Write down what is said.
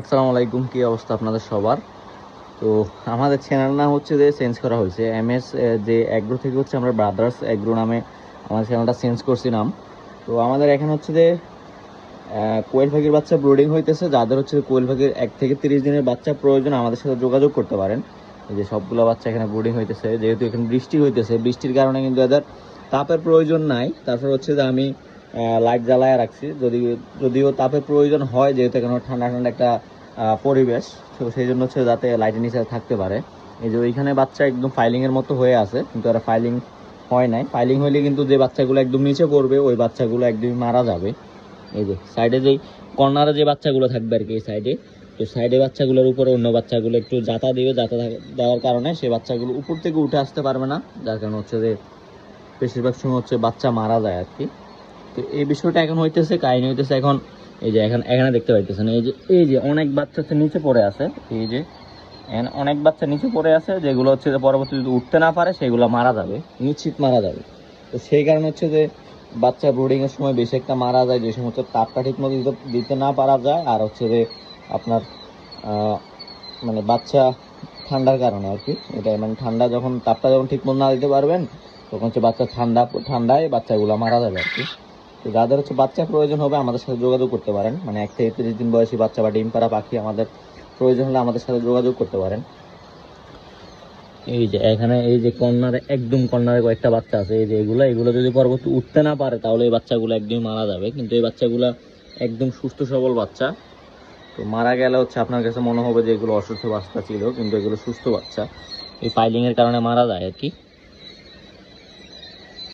আসসালামু আলাইকুম, কি অবস্থা আপনাদের সবার? তো আমাদের চ্যানেল নাম হচ্ছে যে চেঞ্জ করা হয়েছে এমএস যে অ্যাগ্রো থেকে হচ্ছে আমরা ব্রাদার্স অ্যাগ্রো নামে আমাদের চ্যানেলটা চেঞ্জ করছি নাম। তো আমাদের এখানে হচ্ছে যে কোয়েল পাখির বাচ্চা ব্রুডিং হইতেছে, যাদের হচ্ছে কোয়েল পাখির 1 থেকে 30 দিনের বাচ্চা প্রয়োজন আমাদের সাথে যোগাযোগ করতে পারেন। এই যে সবগুলো বাচ্চা এখানে ব্রুডিং হইতেছে, যেহেতু এখানে বৃষ্টি হইতেছে, বৃষ্টির কারণে কিন্তু এদের তাপের প্রয়োজন নাই। তারপর হচ্ছে যে আমি লাইট জ্বালায় রাখছি, যদিও তাপের প্রয়োজন হয়, যেহেতু এখানে ঠান্ডা ঠান্ডা একটা পরিবেশ, তো সেই জন্য হচ্ছে যাতে লাইটের নিচে থাকতে পারে। এই যে ওইখানে বাচ্চা একদম ফাইলিংয়ের মতো হয়ে আছে, কিন্তু এরা ফাইলিং হয় নাই। ফাইলিং হইলে কিন্তু যে বাচ্চাগুলো একদম নিচে পড়বে ওই বাচ্চাগুলো একদমই মারা যাবে। এই যে সাইডে যেই কর্নারে যে বাচ্চাগুলো থাকবে আর কি, এই সাইডে, তো সাইডে বাচ্চাগুলোর উপরে অন্য বাচ্চাগুলো একটু জাতা দিবে, জাতা দেওয়ার কারণে সেই বাচ্চাগুলো উপর থেকে উঠে আসতে পারবে না, যার কারণে হচ্ছে যে বেশিরভাগ সময় হচ্ছে বাচ্চা মারা যায় আর কি। তো এই বিষয়টা এখন হইতেছে, কাহিনী হইতেছে এখন। এই যে এখানে দেখতে পাইতেছেন, এই যে অনেক বাচ্চা হচ্ছে নিচে পড়ে আছে। এই যে এখানে অনেক বাচ্চা নিচে পড়ে আছে, যেগুলো হচ্ছে যে পরবর্তী যদি উঠতে না পারে সেগুলো মারা যাবে, নিশ্চিত মারা যাবে। তো সেই কারণে হচ্ছে যে বাচ্চা ব্রুডিং এর সময় বেশি একটা মারা যায়, যে সমস্ত তাপটা ঠিক মতো দিতে না পারা যায়, আর হচ্ছে যে আপনার মানে বাচ্চা ঠান্ডার কারণে আর কি। এটা মানে ঠান্ডা, যখন তাপটা যখন ঠিক মতো না দিতে পারবেন, তখন হচ্ছে বাচ্চা ঠান্ডায় বাচ্চাগুলো মারা যাবে আর কি। তো যাদের হচ্ছে বাচ্চা প্রয়োজন হবে আমাদের সাথে যোগাযোগ করতে পারেন, মানে 1 থেকে 30 দিন বয়সী বাচ্চা বা ডিম পাড়া পাখি আমাদের প্রয়োজন হলে আমাদের সাথে যোগাযোগ করতে পারেন। এই যে এখানে এই যে কর্নারে, একদম কর্নারে কয়েকটা বাচ্চা আছে। এই যে এগুলো যদি পরবর্তী উঠতে না পারে তাহলে এই বাচ্চাগুলো একদমই মারা যাবে, কিন্তু এই বাচ্চাগুলো একদম সুস্থ সবল বাচ্চা। তো মারা গেলে হচ্ছে আপনার কাছে মনে হবে যে এগুলো অসুস্থ বাচ্চা ছিল, কিন্তু এগুলো সুস্থ বাচ্চা, এই ফাইলিংয়ের কারণে মারা যায় আর কি।